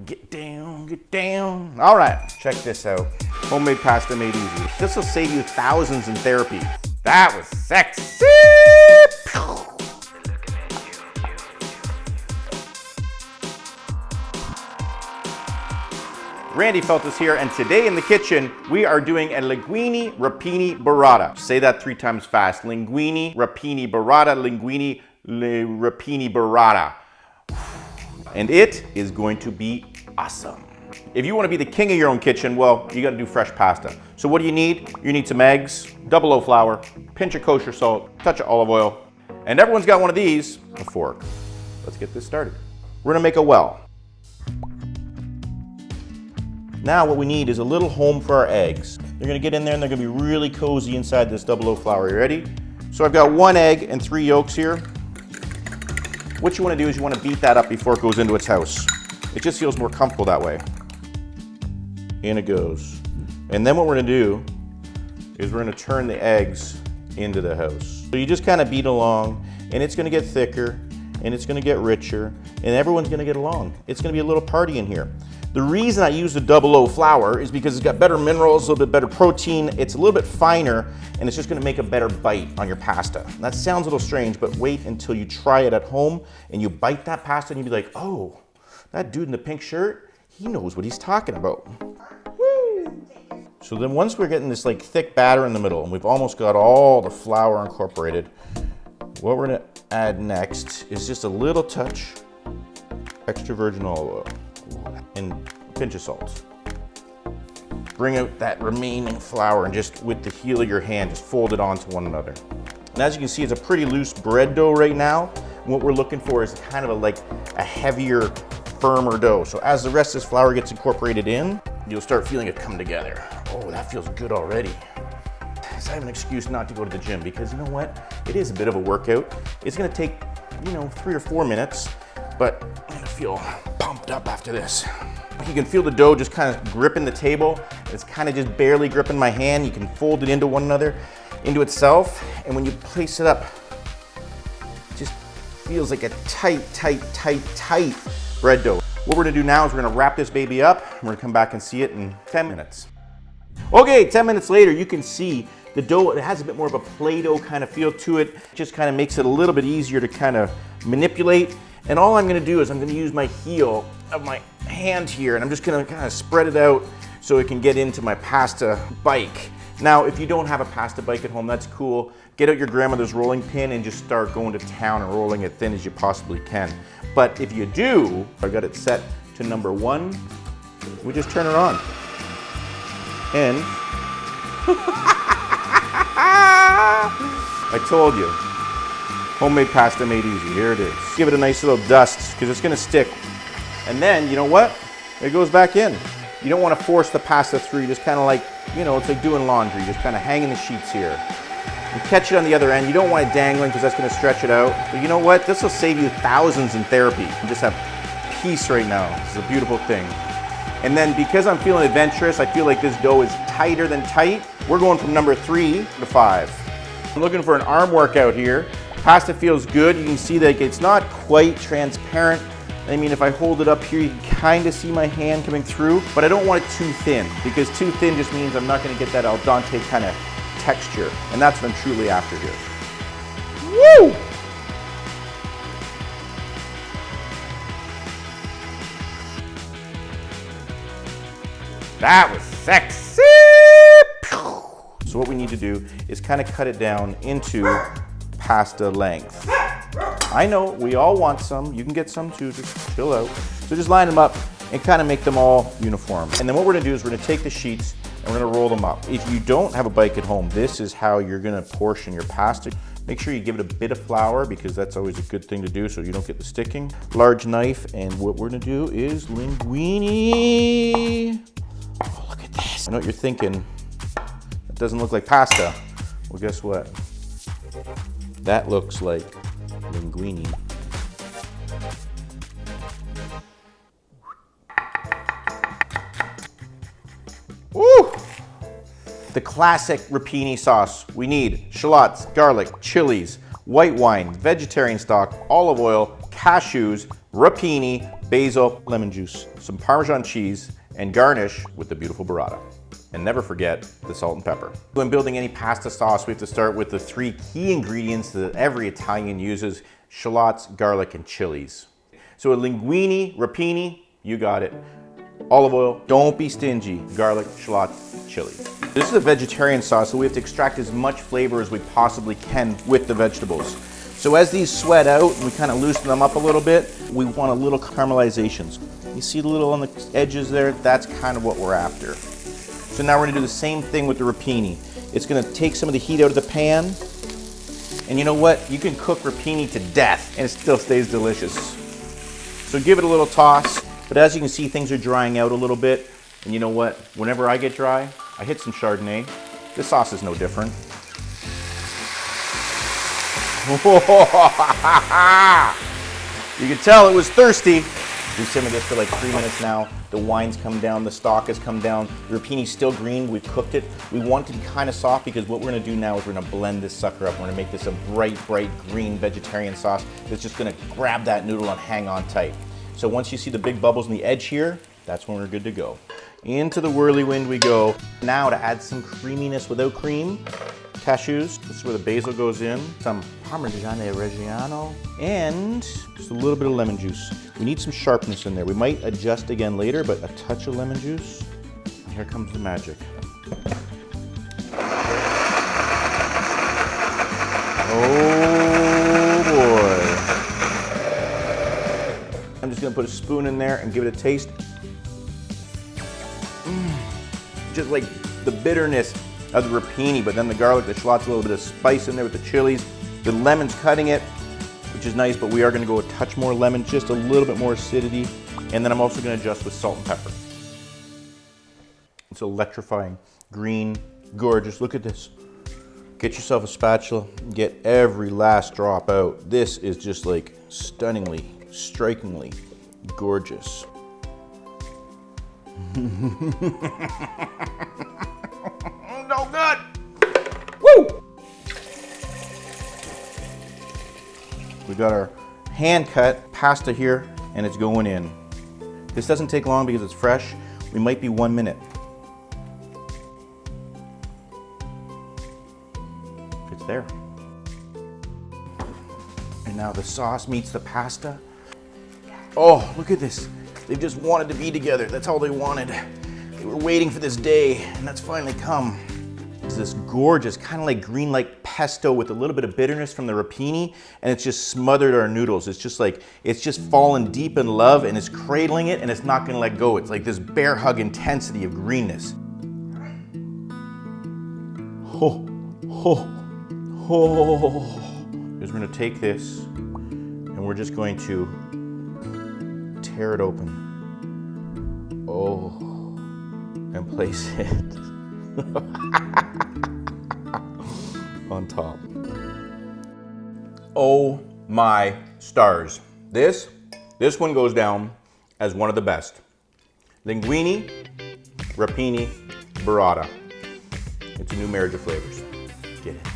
Get down, get down. All right, check this out. Homemade pasta made easy. This will save you thousands in therapy. That was sexy. Randy Feltis here, and today in the kitchen, we are doing a linguine rapini burrata. Say that 3 times fast. Linguine rapini burrata, linguine rapini burrata. And it is going to be awesome. If you want to be the king of your own kitchen, well, you got to do fresh pasta. So what do you need? You need some eggs, double O flour, pinch of kosher salt, touch of olive oil, and everyone's got one of these, a fork. Let's get this started. We're going to make a well. Now what we need is a little home for our eggs. They're going to get in there and they're going to be really cozy inside this double O flour. You ready? So I've got 1 egg and 3 yolks here. What you want to do is you want to beat that up before it goes into its house. It just feels more comfortable that way. In it goes. And then what we're going to do is we're going to turn the eggs into the house. So you just kind of beat along, and it's going to get thicker, and it's going to get richer, and everyone's going to get along. It's going to be a little party in here. The reason I use the double O flour is because it's got better minerals, a little bit better protein, it's a little bit finer, and it's just gonna make a better bite on your pasta. And that sounds a little strange, but wait until you try it at home and you bite that pasta and you'll be like, oh, that dude in the pink shirt, he knows what he's talking about. Woo! So then once we're getting this like thick batter in the middle and we've almost got all the flour incorporated, what we're gonna add next is just a little touch extra virgin olive oil and a pinch of salt. Bring out that remaining flour and just with the heel of your hand, just fold it onto one another. And as you can see, it's a pretty loose bread dough right now. And what we're looking for is kind of like a heavier, firmer dough. So as the rest of this flour gets incorporated in, you'll start feeling it come together. Oh, that feels good already. So I have an excuse not to go to the gym because you know what? It is a bit of a workout. It's gonna take, 3 or 4 minutes, but I'm gonna feel pumped up after this. You can feel the dough just kind of gripping the table. It's kind of just barely gripping my hand. You can fold it into one another, into itself. And when you place it up, it just feels like a tight bread dough. What we're gonna do now is we're gonna wrap this baby up. We're gonna come back and see it in 10 minutes. Okay, 10 minutes later, you can see the dough, it has a bit more of a Play-Doh kind of feel to it. It just kind of makes it a little bit easier to kind of manipulate. And all I'm gonna do is I'm gonna use my heel of my hand here and I'm just gonna kind of spread it out so it can get into my pasta bike. Now, if you don't have a pasta bike at home, that's cool. Get out your grandmother's rolling pin and just start going to town and rolling it thin as you possibly can. But if you do, I got it set to number 1. We just turn it on. And I told you. Homemade pasta made easy, here it is. Give it a nice little dust because it's gonna stick. And then, you know what? It goes back in. You don't wanna force the pasta through, you just kinda like, it's like doing laundry, just kinda hanging the sheets here. You catch it on the other end, you don't want it dangling because that's gonna stretch it out. But you know what? This will save you thousands in therapy. You just have peace right now. This is a beautiful thing. And then because I'm feeling adventurous, I feel like this dough is tighter than tight. We're going from number 3 to 5. I'm looking for an arm workout here. Pasta feels good. You can see that it's not quite transparent. I mean, if I hold it up here, you can kind of see my hand coming through, but I don't want it too thin because too thin just means I'm not going to get that al dente kind of texture. And that's what I'm truly after here. Woo! That was sexy! So what we need to do is kind of cut it down into pasta length. I know, we all want some. You can get some too, just chill out. So just line them up and kind of make them all uniform. And then what we're gonna do is we're gonna take the sheets and we're gonna roll them up. If you don't have a bike at home, this is how you're gonna portion your pasta. Make sure you give it a bit of flour because that's always a good thing to do so you don't get the sticking. Large knife, and what we're gonna do is linguine. Oh, look at this. I know what you're thinking. It doesn't look like pasta. Well, guess what? That looks like linguine. Woo! The classic rapini sauce. We need shallots, garlic, chilies, white wine, vegetarian stock, olive oil, cashews, rapini, basil, lemon juice, some Parmesan cheese, and garnish with the beautiful burrata. And never forget the salt and pepper. When building any pasta sauce, we have to start with the 3 key ingredients that every Italian uses: shallots, garlic, and chilies. So a linguine, rapini, you got it. Olive oil, don't be stingy. Garlic, shallots, chili. This is a vegetarian sauce, so we have to extract as much flavor as we possibly can with the vegetables. So as these sweat out, we kind of loosen them up a little bit, we want a little caramelizations. You see the little on the edges there? That's kind of what we're after. So now we're gonna do the same thing with the rapini. It's gonna take some of the heat out of the pan, and you know what? You can cook rapini to death and it still stays delicious. So give it a little toss, but as you can see, things are drying out a little bit. And you know what? Whenever I get dry, I hit some Chardonnay. This sauce is no different. You can tell it was thirsty. We've simmered this for like 3 minutes now. The wine's come down, the stock has come down. The rapini's still green, we've cooked it. We want it to be kind of soft because what we're gonna do now is we're gonna blend this sucker up. We're gonna make this a bright, bright green vegetarian sauce that's just gonna grab that noodle and hang on tight. So once you see the big bubbles on the edge here, that's when we're good to go. Into the whirlwind we go. Now to add some creaminess without cream, cashews, this is where the basil goes in, some Parmigiano Reggiano, and just a little bit of lemon juice. We need some sharpness in there. We might adjust again later, but a touch of lemon juice, and here comes the magic. Oh boy. I'm just gonna put a spoon in there and give it a taste. Just like the bitterness of the rapini, but then the garlic, the shallots, a little bit of spice in there with the chilies. The lemon's cutting it, which is nice, but we are gonna go a touch more lemon, just a little bit more acidity. And then I'm also gonna adjust with salt and pepper. It's electrifying, green, gorgeous. Look at this. Get yourself a spatula, get every last drop out. This is just like stunningly, strikingly gorgeous. No good. Woo! We got our hand cut pasta here and it's going in. This doesn't take long because it's fresh. We might be 1 minute. It's there. And now the sauce meets the pasta. Oh, look at this. They've just wanted to be together. That's all they wanted. They were waiting for this day, and that's finally come. It's this gorgeous, kind of like green like pesto with a little bit of bitterness from the rapini, and it's just smothered our noodles. It's just like, it's just fallen deep in love, and it's cradling it, and it's not gonna let go. It's like this bear hug intensity of greenness. Oh, oh, oh. Because we're gonna take this, and we're just going to tear it open. Oh, and place it on top. Oh my stars. This one goes down as one of the best. Linguine, rapini, burrata. It's a new marriage of flavors. Get it.